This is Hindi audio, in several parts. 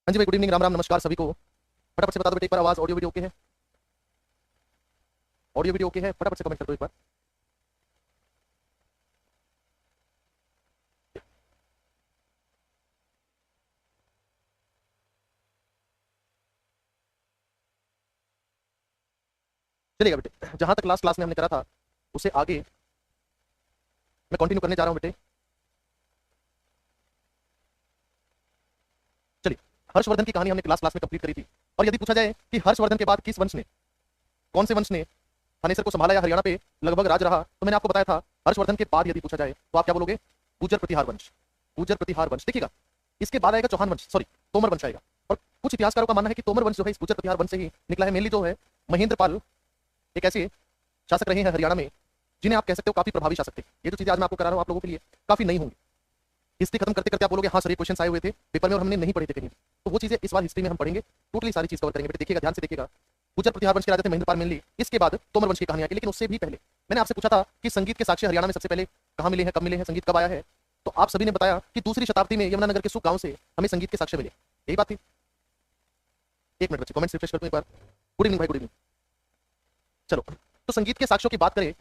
हाँ जी भाई, गुड इवनिंग, राम राम, नमस्कार सभी को। फटाफट से बता दो बेटे एक बार, आवाज ऑडियो वीडियो ओके है? ऑडियो वीडियो ओके है? फटाफट से कमेंट कर दो एक बार। चलिएगा बेटे, जहां तक लास्ट क्लास में हमने करा था उसे आगे मैं कंटिन्यू करने जा रहा हूं बेटे। चलिए, हर्षवर्धन की कहानी हमने क्लास क्लास में कंप्लीट करी थी। और यदि पूछा जाए कि हर्षवर्धन के बाद किस वंश ने, कौन से वंश ने थानेसर को संभाला या हरियाणा पे लगभग राज रहा, तो मैंने आपको बताया था हर्षवर्धन के बाद यदि पूछा जाए तो आप क्या बोलोगे? गुर्जर प्रतिहार वंश। गुर्जर प्रतिहार वंश देखिएगा, इसके बाद आएगा चौहान वंश, सॉरी तोमर वंश आएगा। और कुछ इतिहासकारों का मानना है कि तोमर वंश जो है इस गुर्जर प्रतिहार वंश से ही निकला है। मेनली जो है महेंद्र पाल एक ऐसे शासक रहे हैं हरियाणा में जिन्हें आप कह सकते हो काफी प्रभावी शासक थे। ये जो चीजें आज मैं आपको करा रहा हूं आप लोगों के लिए काफी नहीं होंगी। हिस्ट्री खत्म करते करते आप बोलोगे हाँ सर ये क्वेश्चन आए हुए थे पेपर में और हमने नहीं पढ़े थे कहीं, तो वो चीजें इस बार हिस्ट्री में हम पढ़ेंगे। टोटली सारी चीज कवर करेंगे बेटे, देखिएगा ध्यान से देखिएगा। गुर्जर प्रतिहार वंश के राजा थे महेंद्र पाल मेनली, इसके बाद तोमर वंश की कहानी आई। लेकिन उससे भी पहले मैंने आपसे पूछा था कि संगीत के साक्ष्य हरियाणा में सबसे पहले कहाँ मिले हैं, कब मिले हैं, संगीत कब आया है। तो आप सभी ने बताया कि दूसरी शताब्दी में यमुनानगर के सुख गांव से हमें संगीत के साक्ष्य मिले। यही बात थी? एक मिनट बच्चे, कमेंट रिफ्रेश कर दूं एक बार। गुड इवनिंग भाई, गुड इवनिंग। चलो, तो संगीत के साक्ष्यों की बात करें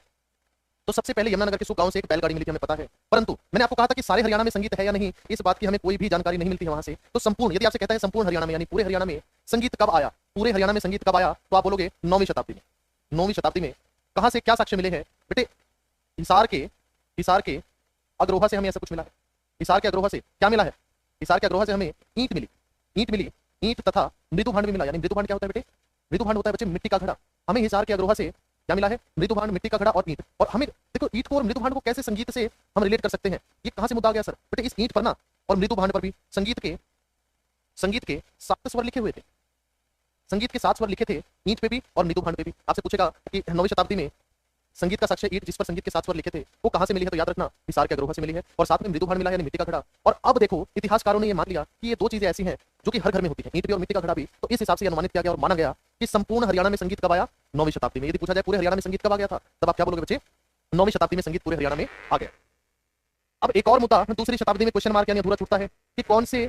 तो सबसे पहले यमुनानगर के सुख गांव से एक बैलगाड़ी मिली थी, हमें पता है। परंतु मैंने आपको कहा था कि सारे हरियाणा में संगीत है या नहीं, इस बात की हमें कोई भी जानकारी नहीं मिलती है वहां से। तो संपूर्ण, यदि आपसे कहता है संपूर्ण हरियाणा में यानी पूरे हरियाणा में संगीत कब आया, पूरे हरियाणा में संगीत कब आया, तो आप बोलोगे 9वीं शताब्दी में। 9वीं शताब्दी में कहां से क्या साक्ष्य मिले हैं बेटे? हिसार के अग्रोहा से हमें ऐसा कुछ मिला है। हिसार के अग्रोहा से क्या मिला है? हिसार के अग्रोहा से हमें ईंट मिली, ईंट तथा मृदुभांड भी मिला। यानी मृदुभांड क्या होता है बेटे? मृदुभांड होता है बच्चे मिट्टी का घड़ा। हमें हिसार के अग्रोहा से क्या मिला है? मृदुभांड, मिट्टी का घड़ा और ईंट। और हमें देखो, ईंट को और मृदुभांड को कैसे संगीत से हम रिलेट कर सकते हैं? ये कहां से मुद्दा आ गया सर? बेटे इस ईंट पर ना और मृदुभांड पर भी संगीत के 7 स्वर लिखे हुए थे। संगीत के 7 स्वर लिखे थे ईंट पे भी और मृदुभांड पे भी। आपसे पूछेगा कि 9वीं शताब्दी में संगीत का साक्ष्य ईंट जिस पर संगीत के 7 स्वर लिखे थे वो कहां से मिली है, तो याद रखना हिसार के अग्रोहा से मिली है। और साथ में मृदुभांड मिला है यानी मिट्टी का घड़ा। और अब देखो, इतिहासकारों ने ये मान लिया कि ये दो चीजें ऐसी हैं जो कि हर घर में होती है, ईंट भी और मिट्टी का घड़ा भी। तो इस हिसाब से अनुमानित किया गया और माना गया कि संपूर्ण हरियाणा में संगीत कब आया? 9वीं शताब्दी में। यदि पूछा जाए पूरे हरियाणा में संगीत कब आ गया था, तब आप क्या बोलोगे बच्चे? 9वीं शताब्दी में संगीत पूरे हरियाणा में आ गया। अब एक और मुद्दा दूसरी शताब्दी में क्वेश्चन मार्क यानी अधूरा छूटता है कि कौन से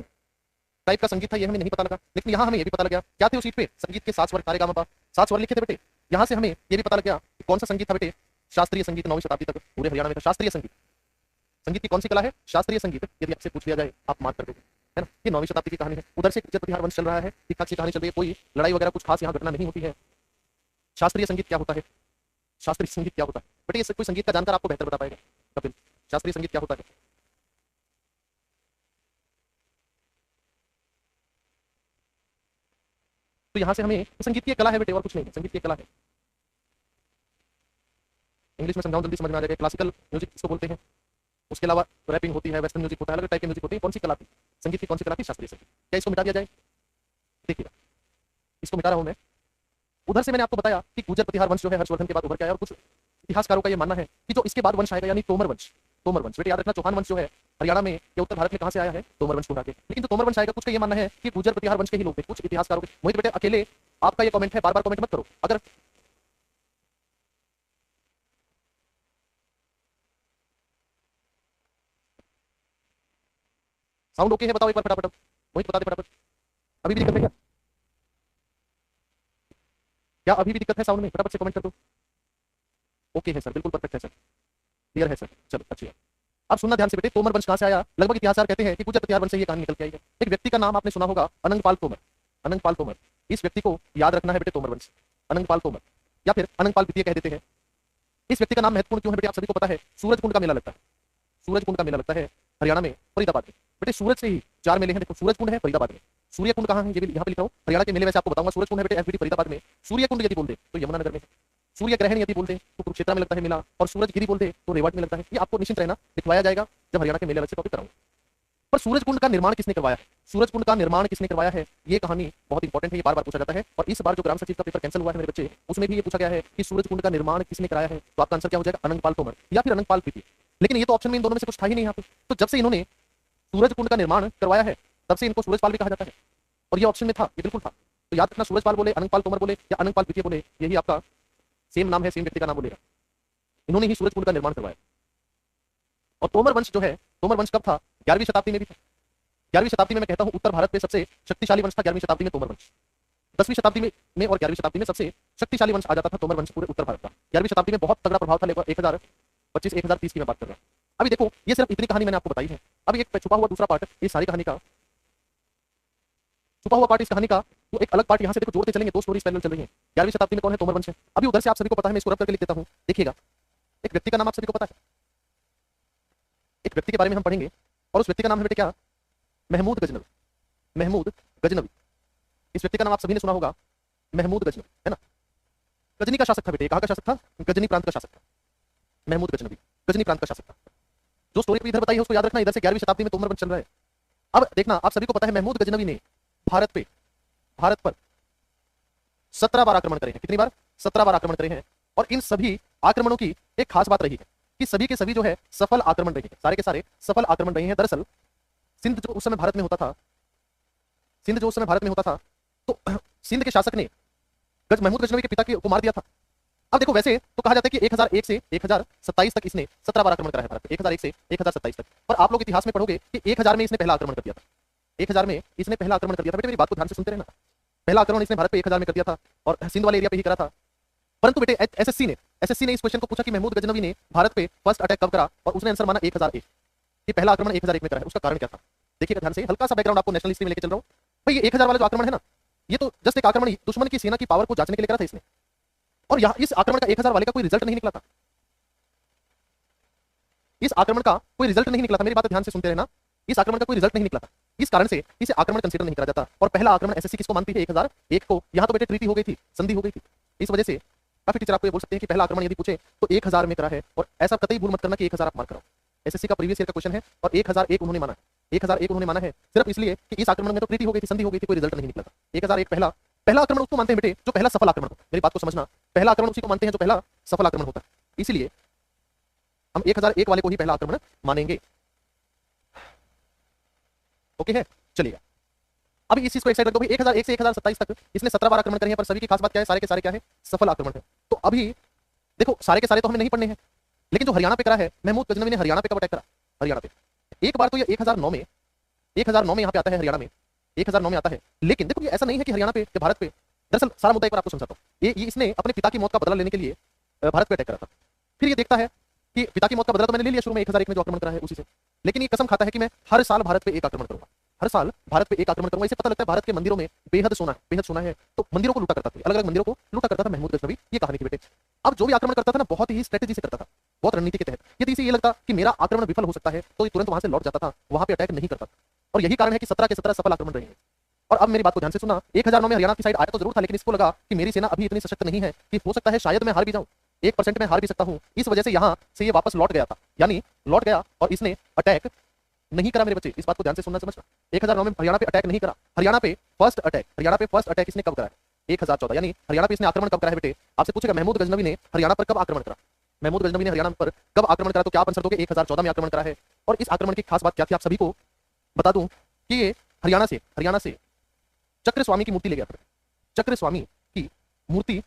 टाइप का संगीत था, ये हमें नहीं पता लगा। लेकिन यहाँ हमें ये भी पता लग गया क्या थे उस शीट पे? संगीत के 7 स्वर, तारे गामा पा 7 स्वर लिखे थे बेटे। यहाँ से हमें ये भी पता लग गया कि कौन सा संगीत था बेटे? शास्त्रीय संगीत 9वीं शताब्दी तक पूरे हरियाणा में था। शास्त्रीय संगीत, संगीत की कौन सी कला है? शास्त्रीय संगीत। यदि आपसे पूछ लिया जाए आप मार्क कर दोगे, है ना? ये 9वीं शताब्दी की कहानी है। उधर से गुर्जर प्रतिहार वंश चल रहा है, ठीक ठाक सी कहानी चल रही है, कोई लड़ाई वगैरह कुछ खास यहाँ घटना नहीं होती है। शास्त्रीय संगीत क्या होता है? शास्त्रीय संगीत क्या होता है बेटे? ये कोई संगीत का जानकार आपको बेहतर बता पाएगा। कपिल, शास्त्रीय संगीत क्या होता है? तो यहाँ से हमें संगीत की कला है बेटे और कुछ नहीं है, संगीत की कला है। इंग्लिश में समझाऊं जल्दी समझ में आ जाएगा। क्लासिकल म्यूजिक इसको बोलते हैं, उसके अलावा रैपिंग होती है, वेस्टर्न म्यूजिक होता है, अलग टाइप के म्यूजिक होते हैं। कौन सी कला थी संगीत की? कौन सी कला थी? शास्त्रीय संगीत। क्या इसको मिटा दिया जाए? देखिएगा, इसको मिटा रहा हूं मैं। उधर से मैंने आपको बताया कि गुर्जर प्रतिहार वंश जो है हर्षवर्धन के बाद उभर के आया। और कुछ इतिहासकारों का यह मानना है कि जो इसके बाद वंश आएगा यानी तोमर वंश। तोमर वंश बेटे याद रखना, चौहान वंश जो है हरियाणा में या उत्तर भारत में कहां से आया है? तोमर वंश को उठा के। लेकिन जो तोमर वंश आएगा कुछ का ये मानना है कि गुर्जर प्रतिहार वंश के ही लोग थे, कुछ इतिहासकारों के। मोहित बेटे अकेले आपका ये कमेंट है, बार बार कमेंट मत करो। अगर साउंड ओके है बताओ एक बार फटाफट। मोहित बता दे फटाफट। अभी भी दिक्कत है क्या? क्या अभी भी दिक्कत है साउंड में? फटाफट से कमेंट कर दो। ओके है सर, बिल्कुल परफेक्ट है सर, क्लियर है सर। चलो अच्छी है। अब सुनना ध्यान से बेटे, तोमर वंश कहां से आया? लगभग इतिहासकार कहते हैं कि गुर्जर प्रतिहार वंश से ये कहानी निकल के आई है। एक व्यक्ति का नाम आपने सुना होगा, अनंगपाल तोमर। अनंगपाल तोमर, इस व्यक्ति को याद रखना है बेटे, तोमर वंश, अनंगपाल तोमर या फिर अनंगपाल द्वितीय कह देते हैं। इस व्यक्ति का नाम महत्वपूर्ण क्यों है बेटे? आप सभी को पता है सूरजकुंड का मेला लगता है। सूरजकुंड का मेला लगता है हरियाणा में, फरीदाबाद में। बेटे सूरज से ही 4 मेले हैं। देखो, सूरजकुंड है फरीदाबाद में, सूर्यकुंड कहाँ है ये भी यहाँ पे लिखा हूँ। हरियाणा के मेले वैसे आपको बताऊंगा। सूरजकुंड है बेटे एफबीडी फरीदाबाद में। सूर्यकुंड यदि बोल दे तो यमुनानगर में है। सूर्य ग्रहण यदि बोल दे तो कुरुक्षेत्र में लगता है मेला। और सूरजगिरी बोल दे तो रेवाड़ में लगता है। ये आपको निश्चिंत रहना, लिखवाया जाएगा जब हरियाणा के मेले अलग से टॉपिक कराऊंगा। पर सूरजकुंड का निर्माण किसने करवाया है? सूरजकुंड का निर्माण किसने करवाया है? ये कहानी बहुत इंपॉर्टेंट है, ये बार बार पूछा जाता है। और इस बार जो ग्राम सचिव का पेपर कैंसिल हुआ है मेरे बच्चे, उसमें भी ये पूछा गया है कि सूरजकुंड का निर्माण किसने कराया है। तो आपका आंसर क्या हो जाएगा? अनंगपाल तोमर या फिर अनंगपाल द्वितीय। लेकिन ये तो ऑप्शन में इन दोनों में से कुछ था ही नहीं यहाँ पे। तो जब से इन्होंने सूरजकुंड का निर्माण करवाया है तब से इनको सूरजपाल भी कहा जाता है। और ये ऑप्शन में था, ये बिल्कुल था। तो याद रखना, सूरजपाल बोले, अनंगपाल तोमर बोले या अनंगपाल द्वितीय बोले, यही आपका सेम नाम है, सेम व्यक्ति का नाम बोलेगा। इन्होंने ही सूरजकुंड का निर्माण करवाया। और तोमर वंश जो है, तोमर वंश कब था? 11वीं शताब्दी में भी था। 11वीं शताब्दी में मैं कहता हूं उत्तर भारत में सबसे शक्तिशाली वंश था 11वीं शताब्दी में तोमर वंश। 10वीं शताब्दी में और 11वीं शताब्दी में सबसे शक्तिशाली वंश आ जाता था तोमर वंश पूरे उत्तर भारत का। 11वीं शताब्दी में बहुत तगड़ा प्रभाव था, लगभग 1025-1030 की मैं बात कर रहा हूं। अभी देखो ये सिर्फ इतनी कहानी मैंने आपको बताई है। अभी एक छुपा हुआ दूसरा पार्ट, इस सारी कहानी का छुपा हुआ पार्ट, इस कहानी का वो एक अलग पार्ट यहाँ से देखो जोड़ते चलेंगे, दो स्टोरीज पैरेलल चल रही हैं। 11वीं शताब्दी में कौन है? तोमर वंश है। अभी उधर से आप सभी को पता है, मैं इसको रब करके लिख देता हूँ, देखिएगा एक व्यक्ति का नाम आप सभी को पता है, एक व्यक्ति के बारे में हम पढ़ेंगे और उस व्यक्ति का नाम है बेटे क्या? महमूद गजनवी। महमूद गजनवी, इस व्यक्ति का नाम आप सभी ने सुना होगा, महमूद गजनवी, है ना। गजनी का शासक था बेटे, कहाँ का शासक था? गजनी प्रांत का शासक था महमूद गजनवी, गजनी प्रांत का शासक था। जो स्टोरी इधर बताई है उसको याद रखना, इधर से 11वीं शताब्दी में तोमर वंश चल रहा है। अब देखना, आप सभी को पता है महमूद गजनवी ने भारत पर 17 बार आक्रमण करे हैं। कितनी बार? 17 बार आक्रमण करे हैं। और इन सभी आक्रमणों की एक खास बात रही है कि सभी के सभी जो है सफल आक्रमण रहे हैं, सारे के सारे सफल आक्रमण रहे हैं। दरअसल सिंध जो उस समय भारत में होता था, सिंध जो उस समय भारत में होता था, तो सिंध के शासक ने महमूद गजनवी के पिता को मार दिया था। अब देखो वैसे तो कहा जाता है कि 1001 से 1027 तक इसने 17 बार आक्रमण करा है भारत पे, 1001 से 1027 तक। पर आप लोग इतिहास में पढ़ोगे कि 1000 में इसने पहला आक्रमण कर दिया था। 1000 में इसने पहला आक्रमण कर दिया था। बेटे मेरी बात को ध्यान से सुनते रहना। पहला आक्रमण इसने भारत पे 1000 में कर दिया था और सिंध वाले एरिया पे ही करा था। परंतु बेटे एसएससी ने इस क्वेश्चन को पूछा कि महमूद गजनवी ने भारत पे फर्स्ट अटैक कब करा, और उसने आंसर माना 1001। ये पहला आक्रमण 1001 में करा है। उसका कारण क्या था? देखिएगा ध्यान से, हल्का सा बैकग्राउंड आपको नेशनल हिस्ट्री में लेके चल रहा हूँ। भाई ये 1000 वाला जो आक्रमण है ना, ये तो जस्ट एक आक्रमण दुश्मन की सेना की पावर को जांचने के लिए करा था इसने। और यहाँ इस आक्रमण का 1000 वाले का कोई रिजल्ट नहीं निकला था। इस आक्रमण का कोई रिजल्ट नहीं निकला था। मेरी बात ध्यान से सुनते रहना, इस आक्रमण का कोई रिजल्ट नहीं निकला था। इस कारण से इसे आक्रमण कंसीडर नहीं करा जाता। और पहला आक्रमण एसएससी किसको मानती है? 1001 को। यहाँ तो बेटे ट्रीटी हो गई थी, संधि हो गई थी। इस वजह से काफी टीचर आपको ये बोल सकते हैं कि पहला आक्रमण यदि पूछे तो 1000 में करा है। और ऐसा कतई भूल मत करना कि 1000 आप मार कराओ। एसएससी का प्रीवियस ईयर का क्वेश्चन है और 1001 उन्होंने माना है। 1001 उन्होंने माना है सिर्फ इसलिए कि इस आक्रमण में तो ट्रीटी हो गई थी, संधि हो गई थी, कोई रिजल्ट नहीं निकला था। 1001 पहला आक्रमण उसको मानते हैं बेटे जो पहला सफल आक्रमण हो। मेरी बात को समझना, पहला आक्रमण उसी को मानते हैं जो पहला सफल आक्रमण होता है। इसलिए हम 1001 वाले को ही पहला आक्रमण मानेंगे। ओके है, चलिएगा। अभी इस चीज को एक साइड रख दो भाई। 1001 से 1027 तक इसने 17 बार आक्रमण करे हैं, पर सभी की खास बात क्या है? सारे के सारे क्या है? सफल आक्रमण है। तो अभी देखो सारे के सारे तो हमें नहीं पढ़ने हैं, लेकिन जो हरियाणा पे करा है महमूद गजनवी ने, हरियाणा पे कब अटैक करा? हरियाणा पे एक बार तो ये 1009 में यहाँ पे आता है, हरियाणा में 1009 में आता है। लेकिन देखो ये ऐसा नहीं है कि हरियाणा पे या भारत पे, दरअसल सारा मुद्दा एक बार आपको समझाता हूँ। ये इसने अपने पिता की मौत का बदला लेने के लिए भारत पे अटैक करा था। फिर ये देखता है कि पिता की मौत का बदला तो मैंने ले लिया शुरू में 1001 में जो आक्रमण करा है उसी से, लेकिन ये कसम खाता है कि मैं हर साल भारत पे एक आक्रमण करूंगा, हर साल भारत पे एक आक्रमण करूंगा। इसे पता लगता है भारत के मंदिरों में बेहद सोना है, तो मंदिरों को लूटा करता था, अलग अलग मंदिरों को लूटा करता था महमूद गजनवी। ये कहानी थी बेटे। अब जो भी आक्रमण करता था ना, बहुत ही स्ट्रेटेजी से करता था, बहुत रणनीति के तहत। यदि इसे ये लगता कि मेरा आक्रमण विफल हो सकता है तो ये तुरंत वहां से लौट जाता था, वहां पे अटैक नहीं करता था। और यही कारण है कि 17 के 17 सफल आक्रमण रहे हैं। और अब मेरी बात को ध्यान से सुनना, 1009 में हरियाणा की साइड आया तो जरूर था, लेकिन इसको लगा कि मेरी सेना अभी इतनी सशक्त नहीं है कि हो सकता है शायद मैं हार भी जाऊं, 1% में हार भी सकता हूं। इस वजह से यहां से ये वापस लौट गया था, यानी लौट गया और इसने अटैक नहीं करा। मेरे बच्चे इस बात को ध्यान से सुनना, समझना। 1009 में हरियाणा पे अटैक नहीं करा। हरियाणा पे फर्स्ट अटैक इसने कब करा है? 1014, यानी हरियाणा पे इसने आक्रमण कब करा है बेटे? आपसे पूछेगा महमूद गजनवी ने हरियाणा पर कब आक्रमण करा? महमूद गजनवी ने हरियाणा पर कब आक्रमण करा? तो क्या आप आंसर दोगे? 1014 में आक्रमण करा है। और इस आक्रमण की खास बात क्या थी आप सभी को बता दूं कि ये हरियाणा से चक्र स्वामी की मूर्ति ले गया था। चक्र स्वामी की मूर्ति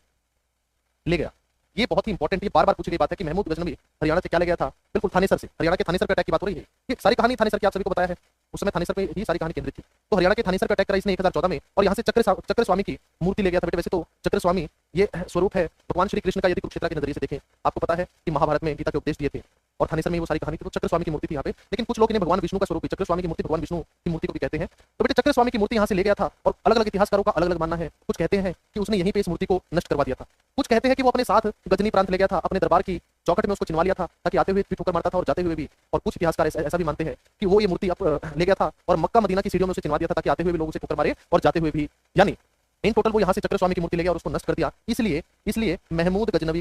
ले गया। ये बहुत ही इंपॉर्टेंट, ये बार-बार पूछी गई बात है कि महमूद गजनवी हरियाणा से क्या ले गया था? बिल्कुल थानेसर से, हरियाणा के थानेसर पे अटैक की बात हो रही है। ये सारी कहानी थानेसर की आप सभी को बताया है, उस समय थानेसर पे ही सारी कहानी केंद्रित थी। तो हरियाणा के थानेसर पे अटैक करा इसने 1014 में, और यहाँ से चक्र स्वामी की मूर्ति ले गया था बेटे। वैसे तो चक्र स्वामी ये स्वरूप है भगवान श्री कृष्ण का। यदि कुरुक्षेत्र के नजरिए से देखें, आपको पता है कि महाभारत में गीता के उपदेश दिए थे और थानेसर में वो सारी कहानी थी। तो चक्र स्वामी की मूर्ति थी यहाँ पे, लेकिन कुछ लोग इन्हें भगवान विष्णु का स्वरूप, चक्र स्वामी की मूर्ति भगवान विष्णु की मूर्ति को भी कहते हैं। तो बेटे चक्र स्वामी की मूर्ति यहाँ से ले गया था और अलग अलग इतिहासकारों का अलग अलग मानना है। कुछ कहते हैं कि उसने यहीं पे इस मूर्ति को नष्ट करवा दिया था, कुछ कहते हैं कि वो अपने साथ गजनी प्रांत ले गया था, अपने दरबार की चौखट में उसको चिनवा लिया था ताकि आते हुए भी ठोकर मारता था और जाते हुए भी। और कुछ इतिहासकार ऐसा भी मानते हैं कि वो ये मूर्ति ले गया था और मक्का मदीना की सीढ़ियों में उसे चिनवा दिया था ताकि आते हुए भी लोग उसे ठोकर मारे और जाते हुए भी, यानी इन टोटल वो यहाँ से चक्र स्वामी की मूर्ति ले गया और उसको नष्ट कर दिया। इसलिए महमूद गजनवी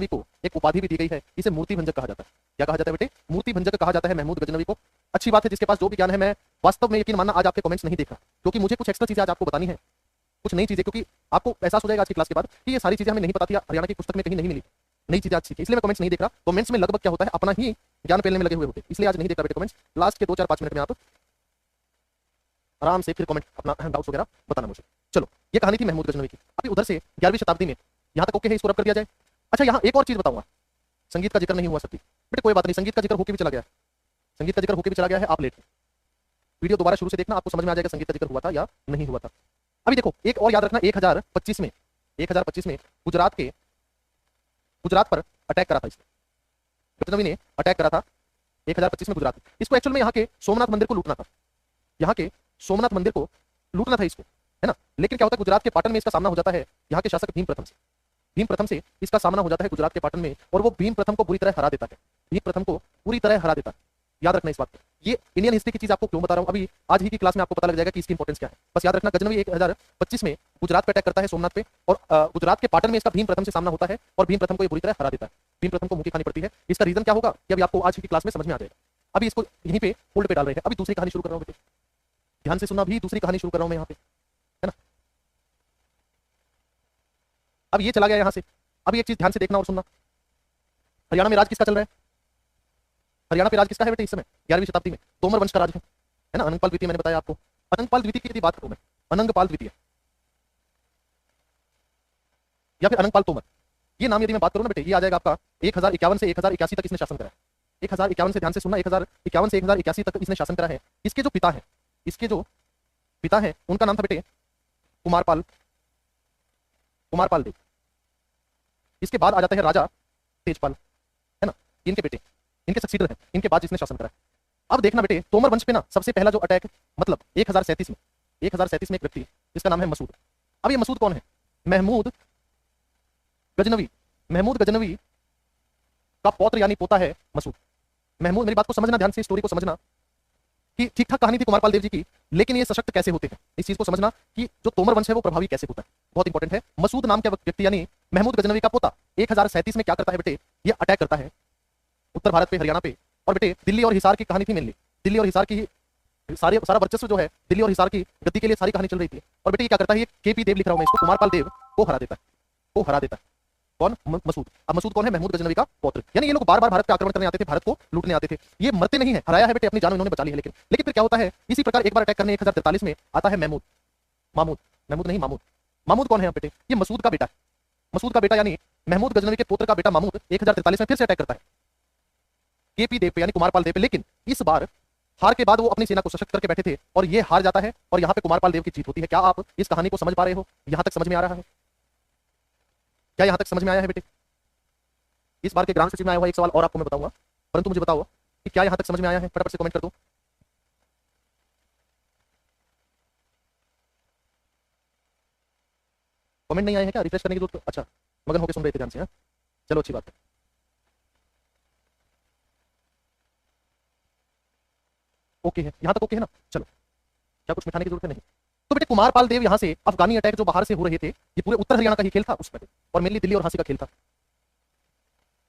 को एक उपाधि भी दी गई है, इसे मूर्ति भंजक कहा जाता है। क्या कहा जाता है बेटे? मूर्ति भंजक कहा जाता है महमूद गजनवी को। अच्छी बात है, जिसके पास जो भी ज्ञान है। मैं वास्तव में यकीन मानना आज आपके कमेंट्स नहीं देख रहा, क्योंकि मुझे कुछ एक्स्ट्रा चीजें आज आपको बतानी है, कुछ नई चीजें, क्योंकि आपको एहसास हो जाएगा आज की क्लास के बाद कि ये सारी चीजें हमें नहीं पता थी, हरियाणा की पुस्तक में कहीं नहीं मिली, नई चीजें आज सीखी। इसलिए मैं कमेंट्स नहीं देख रहा। कमेंट्स में लगभग क्या होता है, अपना ही ज्ञान फैलने में लगे हुए होते, इसलिए आज नहीं देख रहा बेटे कमेंट्स। लास्ट के 2-4-5 मिनट में आप आराम से फिर कमेंट अपना डाउट्स वगैरह बताना मुझे। चलो, ये कहानी थी महमूद गजनवी की। अभी उधर से 11वीं शताब्दी में यहाँ तक ओके है, इसको रब कर दिया जाए। अच्छा, यहाँ एक और चीज बताऊंगा, संगीत का जिक्र नहीं हुआ सकती बेटे, कोई बात नहीं, संगीत का जिक्र होके भी चला गया है, संगीत का जिक्र होके भी चला गया है, आप लेट हैं। वीडियो दोबारा शुरू से देखना, आपको समझ में आ जाएगा संगीत का जिक्र हुआ था या नहीं हुआ था। अभी देखो एक और याद रखना, 1025 में गुजरात पर अटैक करा था इसने, गजनवी ने अटैक करा था 1025 में गुजरात में। इसको एक्चुअल में यहाँ के सोमनाथ मंदिर को लूटना था, यहाँ के सोमनाथ मंदिर को लूटना था इसको, है ना। लेकिन क्या होता है गुजरात के पाटन में इसका सामना हो जाता है यहाँ के शासक भीम प्रथम से इसका सामना हो जाता है गुजरात के पाटन में, और वो भीम प्रथम को पूरी तरह हरा देता है। याद रखना इस बात को। ये इंडियन हिस्ट्री की चीज आपको क्यों बता रहा हूं, अभी आज ही की क्लास में आपको पता लग जाएगा कि इसकी इंपॉर्टेंस क्या है। बस याद रखना गजनवी 1025 में गुजरात पे अटैक करता है सोमनाथ पे, और गुजरात के पाटन में इसका भीम प्रथम से सामना होता है और भीम प्रथम को ये बुरी तरह हरा देता है, भीम प्रथम को मुक्ति खानी पड़ती है। इसका रीजन क्या होगा ये अभी आपको आज की क्लास में समझ में आ जाएगा। अभी इसको यहीं पे होल्ड पे डाल रहे हैं। अभी दूसरी कहानी शुरू कर रहा हूं बेटे, ध्यान से सुनना, भी दूसरी कहानी शुरू कर रहा हूं मैं यहाँ पे, है ना। अब ये चला गया यहाँ से। अभी एक चीज ध्यान से देखना और सुनना, हरियाणा में राज किसका चल रहा है? हरियाणा पे राज किसका है बेटे इस समय? 11वीं शताब्दी में तोमर वंश का राज है ना। अनंगपाल द्वितीय मैंने बताया आपको। अनंगपाल द्वितीय की यदि बात करूं मैं, अनंगपाल द्वितीय या फिर अनंगपाल तोमर, ये नाम यदि मैं बात करूं ना बेटे, ये आ जाएगा आपका 1051 से 1081 तक इसने शासन करा है। 1051 से, ध्यान से सुनना, 1051 से 1081 तक इसने शासन करा है। इसके जो पिता हैं उनका नाम था बेटे कुमारपाल देव। इसके बाद आ जाता है राजा तेजपाल, है ना। इनके बेटे, इनके सक्सीडर हैं, इनके बाद जिसने शासन करा है। अब देखना बेटे, तोमर वंश पे ना सबसे पहला जो अटैक, मतलब 1037 में एक व्यक्ति जिसका नाम है मसूद। अब ये मसूद कौन है? महमूद गजनवी का पौत्र यानी पोता है मसूद। महमूद, मेरी बात को समझना, ध्यान से स्टोरी को समझना कि ठीक ठाक कहानी थी कुमारपाल देव जी की, लेकिन ये सशक्त कैसे होते हैं, इस चीज को समझना कि जो तोमर वंश है वो प्रभावी कैसे होता है, बहुत इंपॉर्टेंट है। मसूद नाम के व्यक्ति यानी महमूद गजनवी का पोता 1037 में क्या करता है बेटे, ये अटैक करता है उत्तर भारत पे, हरियाणा पे। और बेटे दिल्ली और हिसार की कहानी थी मेनली, दिल्ली और हिसार की सारा वर्चस्व जो है दिल्ली और हिसार की गद्दी के लिए सारी कहानी चल रही थी। और बेटे ये क्या करता है, ये केपी देव लिख रहा हूं मैं इसको, कुमारपाल देव को हरा देता है। कौन? मसूद। अब मसूद कौन है? महमूद गजनवी का पौत्र। यानी ये लोग बार बार भारत पे आक्रमण करने आते थे, भारत को लूटने आते थे। ये मरते नहीं है, हराया है बेटे, अपनी जान इन्होंने बचा ली है। लेकिन फिर क्या होता है, इसी प्रकार एक बार अटैक करने 1043 में आता है मामूद कौन है बेटे? ये मसूद का बेटा है। मसूद का बेटा यानी महमूद गजनवी के पुत्र का बेटा मामूद 1043 में फिर से अटैक करता है केपी देव पे यानी कुमारपाल देव पे। लेकिन इस बार हार के बाद वो अपनी सेना को सशक्त करके बैठे थे और ये हार जाता है और यहाँ पे कुमारपाल देव की जीत होती है। क्या आप इस कहानी को समझ पा रहे हो? यहाँ तक समझ में आ रहा है? क्या यहाँ तक समझ में आया है बेटे? इस बार के ग्राम सचिव में आया हुआ एक सवाल और आपको मैं बताऊंगा, परंतु मुझे बताओ कि क्या यहाँ तक समझ में आया है? फटाफट से कमेंट कर दो। कमेंट नहीं आए हैं क्या? रिफ्रेश करने की जरूरत? अच्छा, मगन होकर सुन रहे थे ध्यान से। हाँ चलो, अच्छी बात है। ओके है, यहाँ तक ओके है ना? चलो, क्या कुछ मिठाने की जरूरत है? नहीं। तो बेटे कुमारपाल देव यहाँ से अफगानी अटैक जो बाहर से हो रहे थे, ये पूरे उत्तर हरियाणा का ही खेल था उसमें, और मेनली दिल्ली और झांसी का खेल था।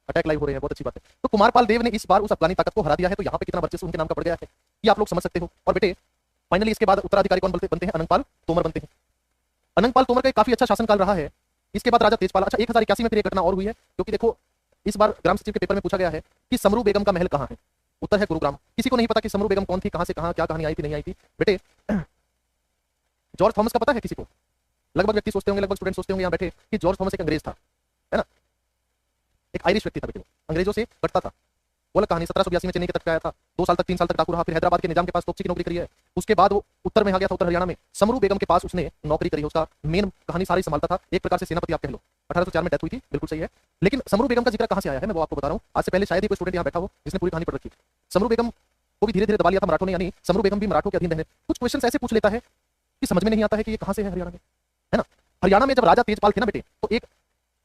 अटैक लाइव हो रहे हैं, बहुत अच्छी बात है। तो कुमारपाल देव ने इस बार उस अफगानी ताकत को हरा दिया है, तो यहाँ पे कितना वर्चस्व उनके नाम का बढ़ गया है ये आप लोग समझ सकते हो। और बेटे फाइनली इसके बाद उत्तराधिकारी कौन बनते हैं? अनंगपाल तोमर बनते हैं। अनंगपाल तोमर का काफी अच्छा शासनकाल रहा है। इसके बाद राजा तेजपाल। अच्छा, 1081 में फिर एक घटना और हुई है, क्योंकि देखो इस बार ग्राम सचिव के पेपर में पूछा गया है कि समरू बेगम का महल कहाँ है। उत्तर है गुरुग्राम। किसी को नहीं पता कि समरू बेगम कौन थी, कहां से कहां क्या कहानी आई थी, नहीं आई थी बेटे। जॉर्ज थॉमस का पता है किसी को? लगभग व्यक्ति सोचते होंगे, लगभग स्टूडेंट सोचते होंगे यहाँ बैठे कि जॉर्ज थॉमस एक अंग्रेज था, है ना, एक आयरिश व्यक्ति था बेटे, अंग्रेजों से कटता था। वो अलग कहानी। 1782 में चेन्नई के तट पे आया था, 2 साल तक 3 साल तक डाकू रहा, फिर हैदराबाद के निजाम के पास तोपची की नौकरी करी है। उसके बाद वो उत्तर में आ गया था, उत्तर हरियाणा में समरू बेगम के पास उसने नौकरी करी है। उसका मेन कहानी सारी संभालता था, एक प्रकार से सेनापति आप कह लो। 1804 में डेथ हुई थी, बिल्कुल सही है। लेकिन समरू बेगम का जिक्र कहां से आया है मैं वो आपको बता रहा हूं। आज से पहले शायद ही कोई स्टूडेंट यहाँ बैठा हो जिसने पूरी कहानी पढ़ रखी। समरू बेगम को भी धीरे धीरे दबा लिया था मराठों ने, यानी समरू बेगम भी मराठों के अधीन रहने। कुछ क्वेश्चन ऐसे पूछ लेता है कि समझ में नहीं आता है कि ये कहां से है हरियाणा में, है ना। हरियाणा में जब राजा तेजपाल थे ना बेटे, तो एक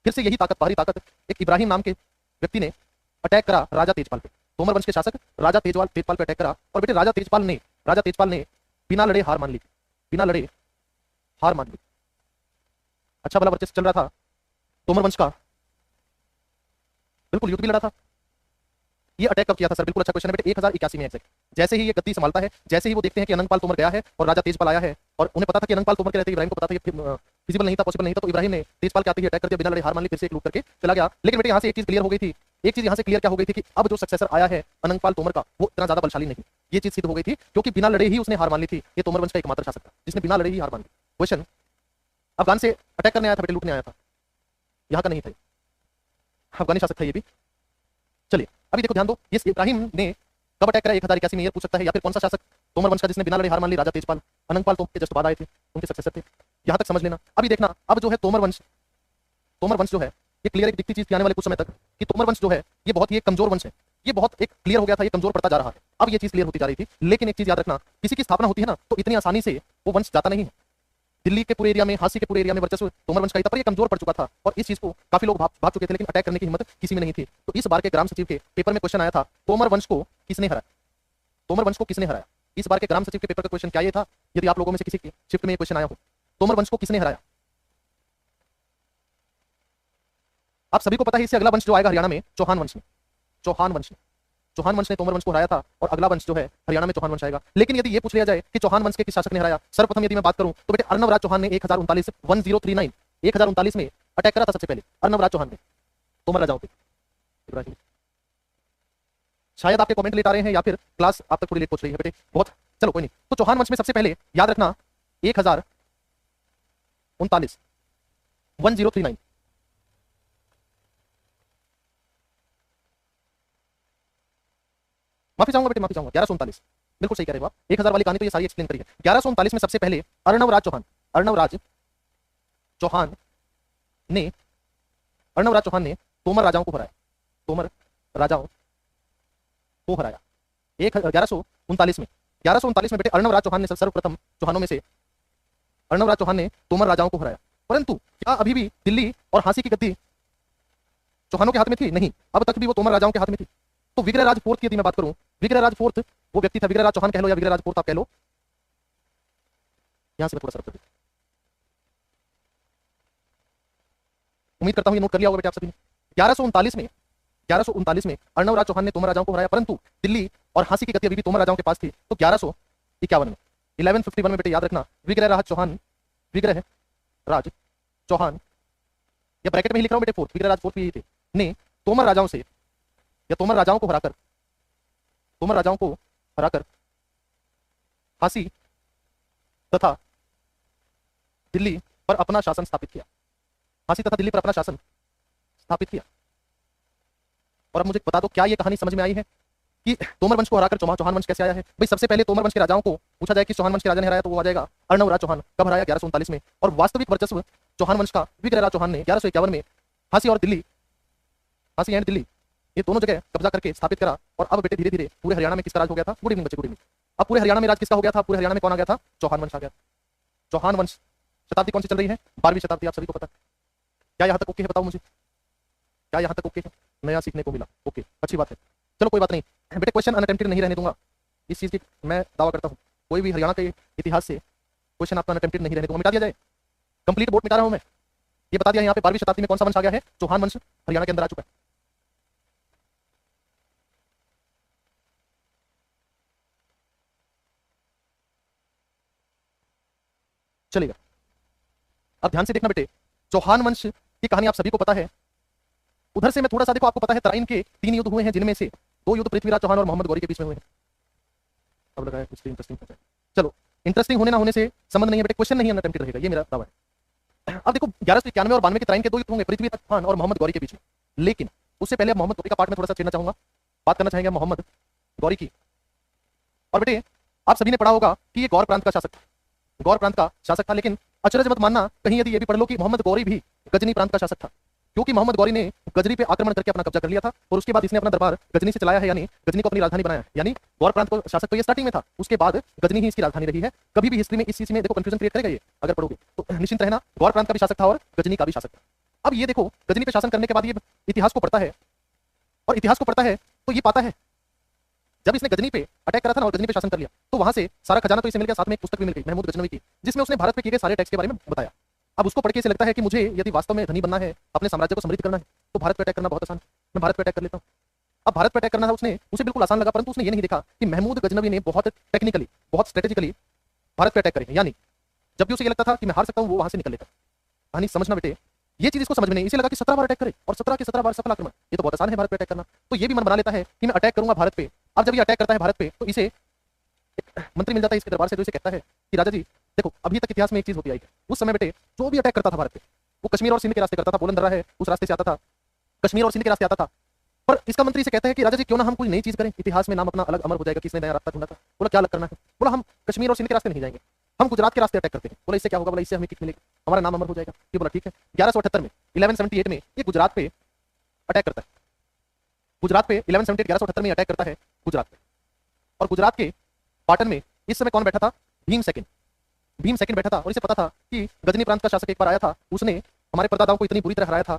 फिर से यही ताकत, बाहरी ताकत, एक इब्राहिम नाम के व्यक्ति ने अटैक करा राजा तेजपाल पे। तोमर वंश के शासक राजा तेजपाल पे अटैक करा, और बेटे राजा तेजपाल ने बिना लड़े हार मान ली। अच्छा भला वर्चस्व चल रहा था तोमर वंश का, बिल्कुल युद्ध भी लड़ा था। ये अटैक कब किया था सर? बिल्कुल अच्छा क्वेश्चन है बेटे, 1081 में एग्जैक्ट। जैसे ही ये गद्दी संभालता है, जैसे ही वो देखते हैं कि अनंगपाल तोमर गया है और राजा तेजपाल आया है, और उन्हें पता था कि अनंगपाल तोमर के रहते इब्राहिम को पता था कि फिजिबल नहीं था, पॉसिबल नहीं था, तो इब्राहिम ने तेजपाल के आते ही अटैक कर दिया, बिना लड़े हार मान ली, फिर से एक लूट करके चला गया। लेकिन बेटे यहाँ से एक चीज क्लियर हो गई थी, क्या हो गई थी कि अब जो सक्सेसर आया है अनंगपाल तोमर का, वो इतना ज्यादा बलशाली नहीं। ये चीज सिद्ध हो गई थी, क्योंकि बिना लड़े ही उसने हार मान ली थी। ये तोमर वंश का एकमात्र शासक था जिसने बिना लड़े ही हार मान ली। क्वेश्चन, अफगान से अटैक करने आया था बेटे, लूटने आया था, यहाँ का नहीं था, अफगानी शासक था ये भी। चलिए अभी देखो ध्यान दो, ये इब्राहिम ने कब अटैक करा? 1081 में। ये पूछ सकता है, या फिर कौन सा शासक तोमर वंश का जिसने बिना लड़े हार मान ली, राजा तेजपाल। अनंगपाल तो जस्ट बाद आए थे, उनके सक्सेसर थे। यहां तक समझ लेना। अभी देखना, अब जो है तोमर वंश जो है ये क्लियर एक दिखती चीज थी आने वाले कुछ समय तक कि तोमर वंश जो है ये बहुत ही एक कमजोर वंश है। ये बहुत एक क्लियर हो गया था, ये कमजोर पड़ता जा रहा है। अब ये चीज क्लियर होती जा रही थी। लेकिन एक चीज याद रखना, किसी की स्थापना होती है ना तो इतनी आसानी से वो वंश जाता नहीं है। दिल्ली के पूरे एरिया में, झांसी के पूरे एरिया में वर्चस्व तोमर वंश का ही था, पर ये कमजोर पड़ चुका था और इस चीज को काफी लोग भाग चुके थे, लेकिन अटैक करने की हिम्मत किसी में नहीं थी। तो इस बार के ग्राम सचिव के पेपर में क्वेश्चन आया था, तोमर वंश को किसने हराया? तोमर वंश को किसने हराया? इस बार के ग्राम सचिव के पेपर का क्वेश्चन क्या ये था? यदि आप लोगों में से किसी की शिफ्ट में ये क्वेश्चन आया हो, तोमर वंश को किसने हराया? आप सभी को पता है इससे अगला वंश जो आएगा हरियाणा में, चौहान वंश ने। चौहान वंश ने तोमर वंश को हराया था और अगला वंश जो है हरियाणा में चौहान वंश आएगा। लेकिन यदि ये पूछ लिया जाए कि चौहान वंश के किस शासक ने हराया, सर्वप्रथम यदि मैं बात करूं तो बेटे अर्णवराज चौहान ने 1039 में अटैक करा था सबसे पहले अर्णवराज चौहान ने तोमर राजाओं पे। शायद आपके कमेंट लेट आ रहे हैं या फिर क्लास आप तक थोड़ी लेट पहुंच रही है बेटे, बहुत चलो कोई नहीं। तो चौहान वंश में सबसे पहले याद रखना 1039 माफी चाहूंगा बेटे, माफी चाहूंगा। 1139 बिल्कुल सही कह रहे हो आप। 1000 वाली कहानी तो ये सारी एक्सप्लेन करी है। 1139 में सबसे पहले अर्णवराज चौहान ने तोमर राजाओं को हराया। 1139 में बेटे अर्णवराज चौहान ने सर्वप्रथम चौहानों में से अर्णवराज चौहान ने तोमर राजाओं को हराया। परंतु क्या अभी भी दिल्ली और झांसी की गद्दी चौहानों के हाथ में थी? नहीं, अब तक भी वो तोमर राजाओं के हाथ में थी। तो विग्रहराज फोर्थ की यदि मैं बात करूं, विग्रहराज फोर्थ वो व्यक्ति था, विग्रहराज चौहान कह लो या विग्रहराज फोर्थ आप कह लो। यहां से मैं थोड़ा सा रख, उम्मीद करता हूं ये नोट कर लिया होगा बेटे आप सभी ने। 1139 में अर्णवराज चौहान ने तोमर राजाओं को हराया, परंतु दिल्ली और झांसी की गद्दी अभी भी तोमर राजाओं के पास थी। तो 1151 में 1151 में बेटे याद रखना विग्रहराज चौहान या ब्रैकेट में ही लिख रहा हूं बेटे फोर्थ, विग्रहराज फोर्थ भी थे, ने तोमर राजाओं को हराकर झांसी तथा दिल्ली पर अपना शासन स्थापित किया। और अब मुझे बता दो, क्या ये कहानी समझ में आई है कि तोमर वंश को हराकर चौहान वंश कैसे आया है? भाई सबसे पहले तोमर वंश के राजाओं को पूछा जाए कि चौहान वंश के राजा ने हराया, तो वो आ जाएगा अर्णवराज चौहान। कब हराया? 1139 में। और वास्तविक वर्चस्व चौहान वंश का विग्रहराज चौहान ने 1151 में झांसी एंड दिल्ली ये दोनों जगह कब्जा करके स्थापित करा। और अब बेटे धीरे धीरे पूरे हरियाणा में किसका राज हो गया था? गुड इवनिंग बच्चे, गुड इवनिंग। अब पूरे हरियाणा में राज किसका हो गया था? पूरे हरियाणा में कौन आ गया था? चौहान वंश आ गया। चौहान वंश शताब्दी कौन सी चल रही है? 12वीं शताब्दी, आप सभी को पता है। क्या यहाँ तक ओके है? बताओ मुझे, क्या यहाँ तक ओके है? नया सीखने को मिला, ओके, अच्छी बात है। चलो कोई बात नहीं बेटे, क्वेश्चन अनअटेम्प्टेड नहीं रहने दूंगा, इस चीज की मैं दावा करता हूँ। कोई भी हरियाणा के इतिहास से क्वेश्चन आपका अनअटेम्प्टेड नहीं रहने दूंगा, मिटा दिया जाए। कंप्लीट बोर्ड मिटा रहा हूं मैं। ये बता दिया यहाँ पे 12वीं शताब्दी में कौन सा वंश आ गया है? चौहान वंश हरियाणा के अंदर आ चुका है। चलेगा, अब ध्यान से देखना बेटे, चौहान वंश की कहानी आप सभी को पता है। उधर से मैं थोड़ा सा देखो, आपको पता है तराइन के 3 युद्ध हुए हैं, जिनमें से 2 युद्ध पृथ्वीराज चौहान और मोहम्मद गौरी के बीच में हुए हैं। अब लगा है कुछ इंटरेस्टिंग हो जाए। चलो, इंटरेस्टिंग होने ना होने से संबंध नहीं है बेटे, क्वेश्चन नहीं अनअटेम्प्टेड रहेगा, ये मेरा दावा है। अब देखो 1191 और 92 के तराइन के 2 युद्ध होंगे पृथ्वीराज चौहान और मोहम्मद गौरी के बीच में। लेकिन उससे पहले मोहम्मद गौरी का पार्ट में थोड़ा सा छेड़ना चाहूंगा, बात करना चाहेंगे मोहम्मद गौरी की। और बेटे आप सभी ने पढ़ा होगा कि ये गौर प्रांत का शासक था, लेकिन अचरज मत मानना कहीं यदि ये भी पढ़ लो कि मोहम्मद गौरी भी गजनी प्रांत का शासक था, क्योंकि मोहम्मद गौरी ने गजनी पे आक्रमण करके अपना कब्जा कर लिया था और उसके बाद इसने अपना दरबार गजनी से चलाया है, यानी गजनी को अपनी राजधानी बनाया है। यानी गौर प्रांत को शासक तो ये स्टार्टिंग में था, उसके बाद गजनी ही इसकी राजधानी रही है। कभी भी हिस्ट्री में इस चीज में देखो कंफ्यूजन क्रिएट करेगा ये, अगर पढ़ोगे तो निश्चिंत रहना, गौर प्रांत का भी शासक था और गजनी का भी शासक था। अब ये देखो, गजनी पे शासन करने के बाद ये इतिहास को पढ़ता है, और इतिहास को पढ़ता है तो ये पाता है जब इसने गजनी पे अटैक करा था ना और गजनी पे शासन कर लिया, तो वहां से सारा खजाना तो इसे मिल गया, साथ में एक पुस्तक भी मिल गई महमूद गजनवी की, जिसमें उसने भारत पे किए गए सारे टैक्स के बारे में बताया। अब उसको पढ़ के इसे लगता है कि मुझे यदि वास्तव में धनी बनना है, अपने साम्राज्य को समृद्ध करना है, तो भारत पे अटैक करना बहुत आसान है, मैं भारत पे अटैक कर लेता हूँ। अब भारत पे अटैक करना था उसे बिल्कुल आसान लगा, परंतु उसने ये नहीं देखा कि महमूद गजनवी ने बहुत टेक्निकली, बहुत स्ट्रेटेजिकली भारत पे अटैक करे। यानी जब भी उसे ये लगता था कि मैं हार सकता हूँ, वो वहां से निकल लेता। कहानी समझना बेटे, ये चीज इसको समझ में नहीं, इसे लगा कि 17 बार अटैक करे और 17 के 17 बार सफल आक्रमण, ये तो बहुत आसान है भारत पे अटैक करना। तो ये भी मन बना लेता है कि मैं अटैक करूंगा भारत पे। अब जब ये अटैक करता है भारत पे, तो इसे एक मंत्री मिल जाता है इसके दरबार से, जो इसे कहता है कि राजा जी देखो, अभी तक इतिहास में एक चीज होती आई है, उस समय बेटे जो भी अटैक करता था भारत पे, वो कश्मीर और सिंध के रास्ते करता था, बोलन दर्रा है उस रास्ते से आता था, कश्मीर और सिंध के रास्ते आता था। पर इसका मंत्री से कहता है कि राजा जी क्यों ना हम कोई नई चीज करें, इतिहास में नाम अपना अलग अमर हो जाएगा, किसने नया रास्ता ढूंढा था। बोला क्या अलग करना है। बोला हम कश्मीर और सिंध के रास्ते नहीं जाएंगे, हम गुजरात के रास्ते अटैक करते हैं। बोला इससे क्या होगा। बोला इससे हमें किक मिलेगी, हमारा नाम अमर हो जाएगा। ये बोला ठीक है। 1178 में 1178 में ये गुजरात पे अटैक करता है। गुजरात पे 1178 में अटैक करता है गुजरात पे। और गुजरात के पाटन में इस समय कौन बैठा था? भीम सेकंड। भीम सेकंड बैठा था और इसे पता था कि गजनी प्रांत का शासक एक बार आया था, उसने हमारे परदादाओं को इतनी बुरी तरह हराया था।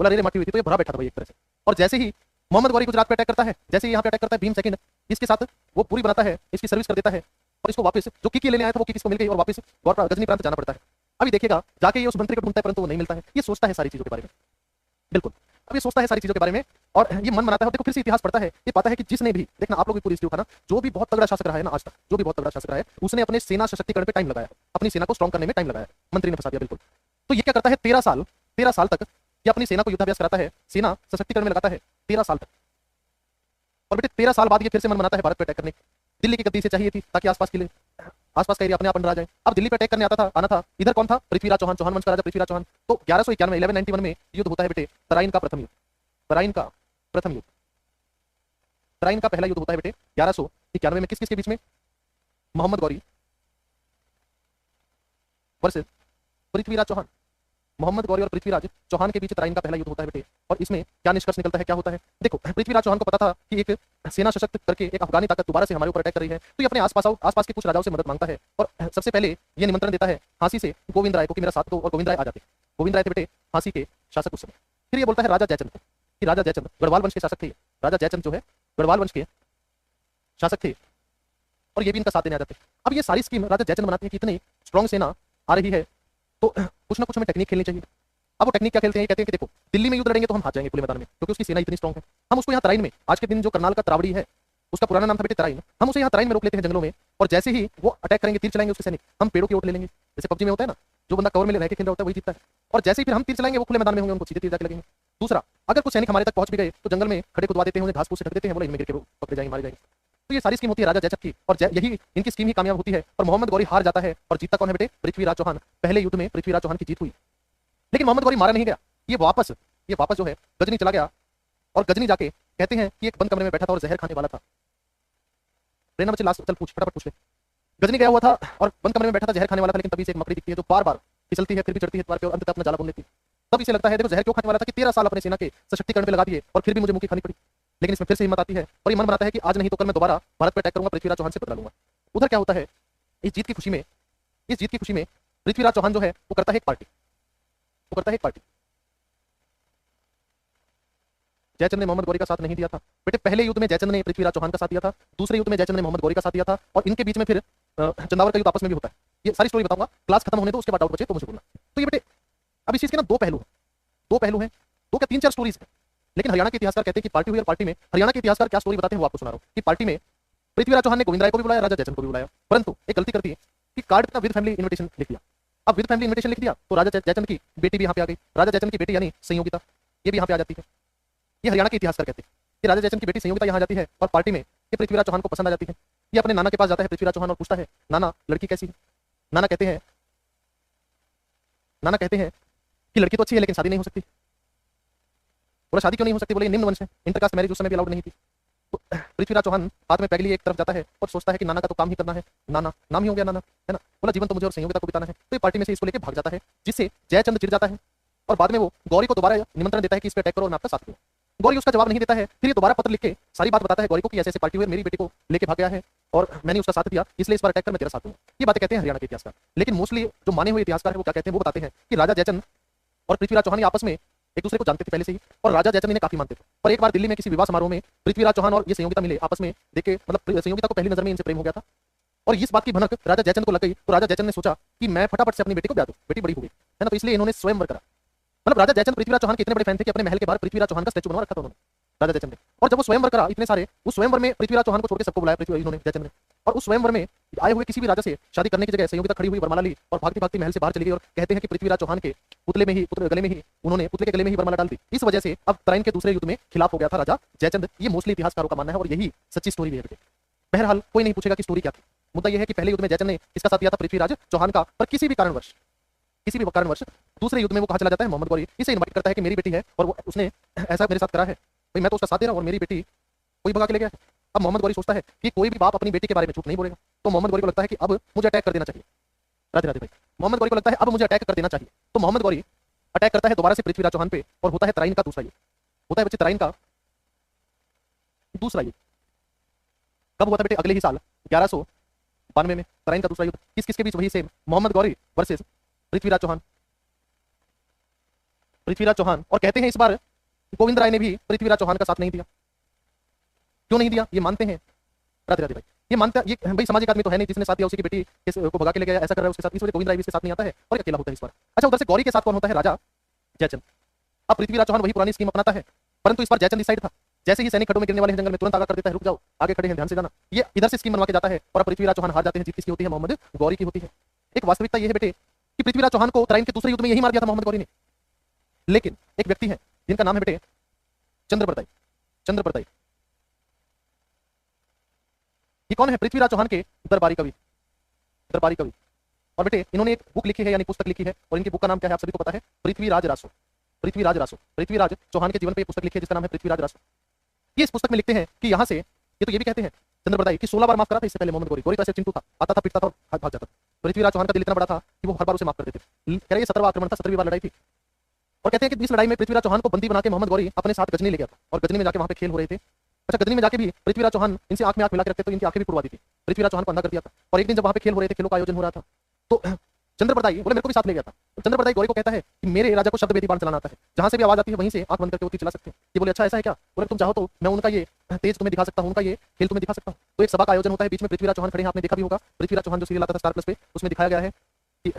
बोला रेरे माटी हुई थी, तो ये भरा बैठा था भाई एक तरह से। और जैसे ही मोहम्मद गौरी गुजरात पे अटैक करता है, जैसे ही यहाँ पे अटैक करता है भीम सेकंड, इसके साथ वो पूरी बनाता है, इसकी सर्विस कर देता है और इसको वापस जो किक लेने आया था वो किक इसको मिल गई और वापस गजनी प्रांत जाना पड़ता है। अभी देखिएगा जाके ये उस मंत्री को ढूंढता है परंतु वो नहीं मिलता है। ये सोचता है सारी चीजों के बारे में, बिल्कुल अब ये सोचता है सारी चीजों के बारे में और ये मन बनाता है। और देखो फिर से इतिहास पढ़ता है, ये पाता है कि जिसने भी, देखना आप लोग भी पूरी हिस्ट्री उठाना, जो भी बहुत तगड़ा शासक रहा है ना आज तक, जो भी बहुत तगड़ा शासक रहा है, उसने अपने सेना सशक्तिकरण पे टाइम लगाया, अपनी सेना को स्ट्रॉन्ग करने में टाइम लगाया। मंत्री ने फंसा दिया बिल्कुल। तो ये क्या करता है 13 साल तक ये अपनी सेना को युद्धाभ्यास कराता है, सेना सशक्तिकरण में लगाता है 13 साल तक। और बेटे 13 साल बाद ये फिर से मन बनाता है भारत पे अटैक करने। दिल्ली की गद्दी से चाहिए थी ताकि आसपास का एरिया अपने आप अंडर आ जाए। अब दिल्ली पे अटैक करने आना था, इधर कौन था? पृथ्वीराज चौहान, चौहान वंश का राजा पृथ्वीराज चौहान। तो 1191 1191 में युद्ध होता है बेटे, तराइन का प्रथम युद्ध। तराइन का प्रथम युद्ध, तराइन का पहला युद्ध होता है बेटे 1191 में। किस के बीच में? मोहम्मद गौरी वर्सेस पृथ्वीराज चौहान। मोहम्मद गौरी और पृथ्वीराज चौहान के बीच तराइन का पहला युद्ध होता है बेटे। और इसमें क्या निष्कर्ष निकलता है, क्या होता है? देखो पृथ्वीराज चौहान को पता था कि एक सेना सशक्त करके एक अफगानी ताकत दोबारा से हमारे ऊपर अटैक कर रही है, तो ये अपने आसपास के कुछ राजाओं से मदद मांगता है और सबसे पहले ये निमंत्रण देता है झांसी से गोविंद राय को कि मेरा साथ दो। और गोविंद राय आ जाते। गोविंद राय थे बेटे झांसी के शासक उस समय। फिर ये बोलता है राजा जयचंद को कि राजा जयचंद गढ़वाल वंश के शासक थे। राजा जयचंद जो है गढ़वाल वंश के शासक थे और ये भी इनका साथ देने आ जाते। अब ये सारी स्कीम राजा जयचंद बनाते हैं कि इतनी स्ट्रॉन्ग सेना आ रही है तो कुछ ना कुछ हमें टेक्निक खेलनी चाहिए। अब वो टेक्निक क्या खेलते हैं? कहते हैं कि देखो दिल्ली में युद्ध लड़ेंगे तो हम हार जाएंगे खुले मैदान में, क्योंकि उसकी सेना इतनी स्ट्रॉन्ग है। हम उसको यहाँ तराइन में, आज के दिन जो करनाल का त्रावड़ी है उसका पुराना नाम था बेटे तराइन, हम उसे यहाँ तराइन में रोक लेते हैं जंगलों में। और जैसे ही वो अटैक करेंगे, तीर चलाएंगे उसके सैनिक, हम पेड़ों की ओट ले लेंगे। जैसे पबजी में होता है ना, जो बंदा कवर में रह के खेल रहा होता है वही जीतता है। और जैसे ही फिर हम तीर चलाएंगे वो खुले मैदान में होंगे, उनको सीधे तीर जाके लगेंगे। दूसरा, अगर कुछ सैनिक हमारे तक पहुंच भी गए तो जंगल में खड़े खुदवा देते हैं, उन्हें घास फूस से ढक देते हैं, बोले इनमें गिर के पकड़े जाएंगे, मारे जाएंगे। तो ये सारी स्कीम होती है राजा जयचंद की और यही इनकी स्कीम ही कामयाब होती है। और मोहम्मद गौरी हार जाता है और जीतता कौन है बेटे? पृथ्वीराज चौहान। पहले युद्ध में पृथ्वीराज चौहान की जीत हुई। लेकिन मोहम्मद गौरी मारा नहीं गया, ये वापस जो है गजनी चला गया। और गजनी जाके कहते हैं कि एक बंद कमरे में बैठा था और जहर खाने वाला था। प्रेरणा बच्चे लास्ट चल पूछ, फटाफट पूछ ले। गजनी गया हुआ था और बंद कमरे में बैठा था, जहर खाने वाला था। लेकिन तभी से एक मकड़ी दिखती है जो बार बार फिसलती है, फिर भी चढ़ती है द्वार पे और अंततः अपना जाला बुन लेती है। तब इसे लगता है देखो जहर क्यों खाने वाला था कि 13 साल अपने सेना के सशक्तिकरण पे लगा दिए और फिर भी मुझे मुक्की खानी पड़ी। लेकिन इसमें फिर से हिम्मत आती है और ये मन बनाता है कि आज नहीं तो कल मैं दोबारा भारत पर अटैक करूंगा, पृथ्वीराज चौहान से बदला लूंगा। उधर क्या होता है, इस जीत की खुशी में पृथ्वीराज चौहान जो है वो करता है एक पार्टी। जयचंद ने मोहम्मद गौरी का साथ नहीं दिया था बेटे। पहले युद्ध में जयचंद ने पृथ्वीराज चौहान का साथ दिया था, दूसरे युद्ध में जयचंद ने मोहम्मद गौरी का साथ दिया था और इनके बीच में फिर चंदावर का युद्ध आपस में भी होता है। ये सारी स्टोरी बताऊंगा, क्लास खत्म होने दो, उसके बाद डाउट बचे तो मुझे बोलना। तो ये बेटे अब इस चीज के ना दो पहलू हैं, दो क्या 3-4 स्टोरीज हैं। लेकिन हरियाणा के इतिहासकार कहते हैं कि पार्टी हुई और पार्टी में हरियाणा के इतिहासकार क्या स्टोरी बताते हैं वो आपको सुना रहा हूं कि पार्टी में पृथ्वीराज चौहान ने गोविंद राय को भी बुलाया, राजा जयचंद को भी बुलाया, परंतु एक गलती कर दी कि कार्ड पे विद फैमिली इन्विटेशन लिख दिया। अब विद फैमिली इन्विटेशन लिख दिया तो राजा जयचंद की बेटी भी यहाँ पे आ गई। राजा जयचंद की बेटी यानी संयोगिता, ये भी यहाँ पे आ जाती है। ये हरियाणा के इतिहासकार कहते हैं कि राजा जयचंद की बेटी संयोगिता यहाँ जाती है और पार्टी में ये पृथ्वीराज चौहान को पसंद आ जाती है। ये अपने नाना के पास जाता है पृथ्वीराज चौहान और पूछता है नाना लड़की कैसी है। नाना कहते हैं कि लड़की तो अच्छी है लेकिन शादी नहीं हो सकती। बोला शादी क्यों नहीं हो सकती? बोले निम्न वंश है, इंटरकास्ट मैरिज उस समय भी अलाउड नहीं थी। तो पृथ्वीराज चौहान हाथ में पैगली एक तरफ जाता है और सोचता है कि नाना का तो काम ही करना है, नाना नाम ही हो गया नाना, है ना। बोला जीवन तो मुझे और संयोगिता को बिताना है। तो ये पार्टी में से इसको लेकर भाग जाता है, जिससे जयचंद चिढ़ जाता है और बाद में वो गौरी को दोबारा निमंत्रण देता है कि इस पे अटैक करो और मैं आपका साथ दूंगा। गौरी उसका जवाब नहीं देता है। फिर ये दोबारा पत्र लिख के सारी बात बताता है गौरी को कि ऐसे ऐसे पार्टी हुई, मेरी बेटी को लेके भाग गया है और मैंने उसका साथ दिया, इसलिए इस बार अटैक कर मैं तेरा साथ दूंगा। ये बातें कहते हैं हरियाणा के इतिहासकार। लेकिन मोस्टली जो माने हुए इतिहासकार है वो क्या कहते हैं, वो बताते हैं कि राजा जयचंद और पृथ्वीराज चौहान आपस में एक दूसरे को जानते थे पहले से ही और राजा जयचंद इन्हें काफी मानते थे। पर एक बार दिल्ली में किसी विवाह समारोह में पृथ्वीराज चौहान और ये संयोगिता मिले, आपस में देख के मतलब संयोगिता को पहली नजर में इनसे प्रेम हो गया था और इस बात की भनक राजा जयचंद को लग गई। तो राजा जयचंद ने सोचा कि मैं फटाफट से अपनी बेटी को ब्याह दूं, बेटी बड़ी हो गई है ना, तो इसलिए इन्होंने स्वयंवर करा। मतलब राजा जयचंद पृथ्वीराज चौहान के इतने बड़े फैन थे कि अपने महल के बाहर पृथ्वीराज चौहान का स्टैचू बनवा रखा था उन्होंने, राजा जयचंद ने। और जब वो स्वयंवर करा इतने सारे, उस स्वयंवर में पृथ्वीराज चौहान को छोड़ के सबको बुलाया इन्होंने, जयचंद ने। और उस स्वयंवर में आए हुए किसी भी राजा से शादी करने की जगह संयोगिता खड़ी हुई, वरमाला ली और भागती भागती महल से बाहर चली गई। और कहते हैं कि पृथ्वीराज चौहान के पुतले के गले में ही वरमाला डाल दी। इस वजह से अब तराइन के दूसरे युद्ध में खिलाफ हो गया था राजा जयचंद। ये मोस्टली इतिहासकारों का मानना है और यही सच्ची स्टोरी भी है। बहरहाल कोई नहीं पूछेगा कि स्टोरी क्या थी। मुद्दा यह है कि पहले युद्ध में जयचंद ने इसका साथ दिया था पृथ्वीराज चौहान का, पर किसी भी कारणवश दूसरे युद्ध में वो कहा चला जाता है मोहम्मद गौरी इसे इन्वाइट करता है कि मेरी बेटी है और वो उसने ऐसा मेरे साथ करा है भाई मैं तो उसका साथ दे रहा हूँ और मेरी बेटी कोई भगा के ले गया है। अब मोहम्मद गौरी सोचता है कि कोई भी बाप अपनी बेटी के बारे में झूठ नहीं बोलेगा, तो मोहम्मद गौरी को लगता है कि अब मुझे अटैक कर देना चाहिए। राधे राधे भाई। मोहम्मद गौरी को लगता है अब मुझे अटैक कर देना चाहिए, तो मोहम्मद गौरी अटैक करता है दोबारा से पृथ्वीराज चौहान पे, और होता है तराइन का दूसरा युद्ध। होता है बच्चे तराइन का दूसरा युद्ध। कब हुआ था बेटे? अगले ही साल 1192 में तराइन का दूसरा युद्ध। किस किसके बीच? वही सेम, मोहम्मद गौरी वर्सेस पृथ्वीराज चौहान। पृथ्वीराज चौहान, और कहते हैं इस बार गोविंद राय ने भी पृथ्वीराज चौहान का साथ नहीं दिया। क्यों नहीं दिया? ये मानते हैं राधे राधे भाई, ये मानता ये भाई सामाजिक आदमी तो है नहीं जिसने साथ दिया उसी की बेटी को भगा के ले गया, ऐसा कर रहा है उसके साथ, इस वजह गोविंद राय भी इसके साथ नहीं आता है और अकेला होता है इस बार। अच्छा, उधर से गौरी के साथ कौन होता है? राजा जयचंद। अब पृथ्वीराज चौहान वही पुरानी स्कीम अपनाता है, परंतु इस बार जयचंद इस साइड था। जैसे ही सैनिक खड्डों में गिरने वाले हैं जंगल में, तुरंत आगे कर देता है, रुक जाओ, आगे खड़े हैं, ध्यान से जाना। ये इधर से स्कीम बनवा के जाता है और अब पृथ्वीराज चौहान हार जाते हैं। जीत किसकी होती है? मोहम्मद गौरी की होती है। एक वास्तविकता ये है बेटे कि पृथ्वीराज चौहान को तराइन के दूसरे युद्ध में यही मार दिया था मोहम्मद गौरी ने। लेकिन एक व्यक्ति है जिनका नाम है बेटे चंद्रप्रदाई। चंद्रप्रदाई ये कौन है? पृथ्वीराज चौहान के दरबारी कवि। दरबारी कवि। और बेटे इन्होंने एक बुक लिखी है, यानी पुस्तक लिखी है, और इनकी बुक का नाम क्या है आप सभी को पता है? पृथ्वीराज रासो। पृथ्वीराज रासो। पृथ्वीराज चौहान के जीवन पे पुस्तक लिखी है जिसका नाम है पृथ्वीराज रासो। ये इस पुस्तक में लिखते हैं कि यहाँ से, ये तो ये भी कहते हैं चंद्रप्रदाई कि 16 बार माफ करा था इससे पहले मोहम्मद गौरी। गौरी तो ऐसे चिंटू था, आता था, पिटता था और भाग जाता था। पृथ्वीराज चौहान का दिल इतना बड़ा था कि वो हर बार उसे माफ कर देते थे। कह रहे ये 17वां आक्रमण था, 17वीं बार लड़ाई थी। और कहते हैं कि इस लड़ाई में पृथ्वीराज चौहान को बंदी बना के मोहम्मद गौरी अपने साथ गजनी ले गया था, और गजनी में जाके वहां पे खेल हो रहे थे। अच्छा, गजनी में जाके भी पृथ्वीराज चौहान इनसे आंख में आंख मिला के रखते तो इनकी आंखें भी पुरवा दी थी। पृथ्वीराज चौहान को अंधा कर दिया था। और एक दिन जब वहां पे खेल हो रहे थे, खेलों का आयोजन हो रहा था, तो चंद्रप्रदाई बोले मेरे को भी साथ ले गया था। तो चंद्रप्रदाई गौरी को कहता है कि मेरे राजा को शब्द वेदी बाण चलाना आता है, जहां से भी आवाज आती है वहीं से आंख बंद करके वो तीर चला सकते हैं। ये बोले अच्छा ऐसा है क्या? बोले तुम चाहो तो मैं उनका ये तेज तुम्हें दिखा सकता हूँ, उनका ये खेल तुम्हें दिखा सकता हूँ। तो एक सभा का आयोजन होता है, बीच में पृथ्वीराज चौहान खड़े हैं, आपने देखा भी होगा पृथ्वीराज चौहान जो सीरियल आता था स्टार प्लस पे, उसमें दिखाया गया है कि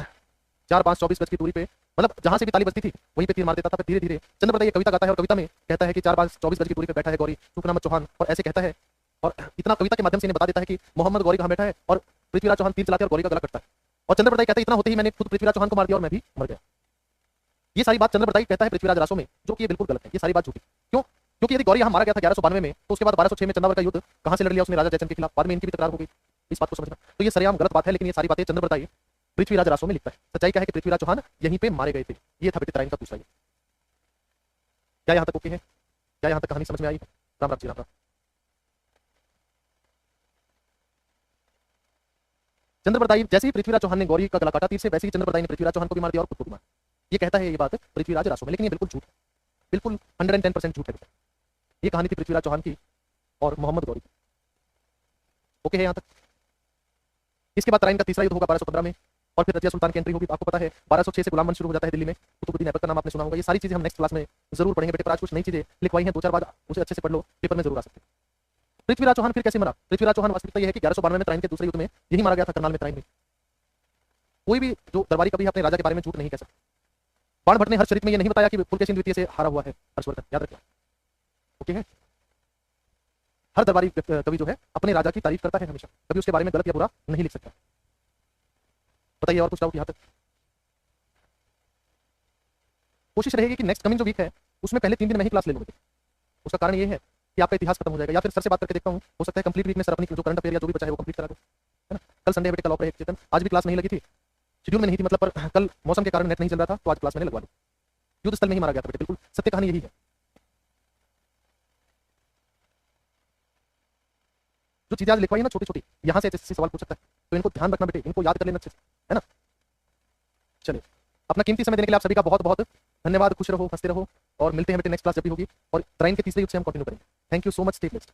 4-5-24 गज की दूरी पे, मतलब जहां से भी ताली बजती थी वहीं पे तीर मार देता था। फिर धीरे धीरे चंद्रप्रदाई ये कविता गाता है और कविता में कहता है कि 4-5-24 गज की दूरी पे बैठा है गौरी, सुखनाम चौहान, और ऐसे कहता है। और इतना कविता के माध्यम से इन्हें बता देता है कि मोहम्मद गौरी कहाँ बैठा है, और पृथ्वीराज चौहान तीर चलाते हैं और गौरी का गला कटता है। और चंद्रप्रदाई कहता है इतना होते ही मैंने खुद पृथ्वीराज चौहान को मार दिया और मैं भी मर गया। ये सारी बात चंद्रप्रदाई कहता है पृथ्वीराज रासो में, जो कि ये बिल्कुल गलत है, ये सारी बात झूठी। क्यों? क्योंकि यदि गौरी यहाँ मारा गया था 1192 में, तो उसके बाद 1206 में चंद्रवर का युद्ध कहाँ से लड़ लिया उसने? राजा जयचंद के खिलाफ। बाद में इनकी भी तकरार हो गई, इस बात को समझना। तो ये सरेआम गलत बात है, लेकिन ये सारी बातें चंद्रप्रदाई पृथ्वीराज रासो में लिखता है। सच्चाई क्या है कि पृथ्वीराज चौहान यहीं पे मारे गए थे। ये था बेटे तराइन का दूसरा युद्ध। क्या यहाँ तक ओके है? क्या यहाँ तक कहानी समझ में आई? राम राम जी, राम राम। चंद्रप्रदाई जैसे ही पृथ्वीराज चौहान ने गौरी का गला काटा तीर से, वैसे ही चंद्रप्रदाई ने पृथ्वीराज चौहान को भी मार दिया और खुद को भी मार। ये कहता है ये बात पृथ्वीराज रासो में, लेकिन ये बिल्कुल झूठ है, बिल्कुल 110% झूठ है। ये कहानी थी पृथ्वीराज चौहान की और मोहम्मद गौरी की। ओके है यहाँ तक? इसके बाद तराइन का तीसरा युद्ध होगा 1215 में, और फिर रजिया सुल्तान की एंट्री होगी। आपको पता है 1206 से गुलाम वंश शुरू हो जाता है दिल्ली में। कुतुबुद्दीन ऐबक का नाम आपने सुना होगा। ये सारी चीजें हम नेक्स्ट क्लास में जरूर पढ़ेंगे बेटे, पर आज कुछ नई चीजें लिखवाई हैं, 2-4 बार उसे अच्छे से पढ़ लो, पेपर में जरूर आ सकते हैं। पृथ्वीराज चौहान फिर कैसे मरा? पृथ्वीराज चौहान वास्तविकता यह है कि 1192 में तराइन के दूसरे युद्ध में यही मारा गया था, करनाल में, तराइन में। कोई भी जो दरबारी कभी अपने राजा के बारे में झूठ नहीं कह सकता। बाण भट्ट ने हर्षचरित में यह नहीं बताया कि पुलकेशिन द्वितीय से हारा हुआ है हर्षवर्धन, याद रखना। ओके है? हर दरबारी कवि जो है अपने राजा की तारीफ करता है हमेशा, कभी उसके बारे में गलत या बुरा नहीं लिख सकता। बताइए और कुछ डाउट यहाँ तक? कोशिश रहेगी कि नेक्स्ट कमिंग जो वीक है उसमें पहले 3 दिन मैं ही क्लास ले लूंगा। उसका कारण ये है कि आपका इतिहास खत्म हो जाएगा, या फिर सर से बात करके देखता हूँ, हो सकता है कंप्लीट वीक में सर अपनी जो करंट अफेयर या जो भी बचा है वो कंप्लीट करा दो, है ना। कल संडे बेटे, कल ऑफ रहे चेतन, आज भी क्लास नहीं लगी थी, शेड्यूल में नहीं थी मतलब, पर कल मौसम के कारण नेट नहीं चल रहा था, तो आज क्लास मैंने लगवा दी। युद्ध स्थल में ही मारा गया था बेटे, बिल्कुल सत्य कहानी यही है। जो चीजें आज लिखवाई है ना छोटी छोटी, यहाँ से एचएससी सवाल पूछ सकता है, तो इनको ध्यान रखना बेटे, इनको याद कर लेना अच्छे से, है ना। चलिए, अपना कीमती समय देने के लिए आप सभी का बहुत बहुत धन्यवाद। खुश रहो, हंसते रहो, और मिलते हैं बेटे नेक्स्ट क्लास जब भी होगी, और तराइन के तीसरे युद्ध से हम कंटिन्यू करेंगे। Thank you so much, stay blessed.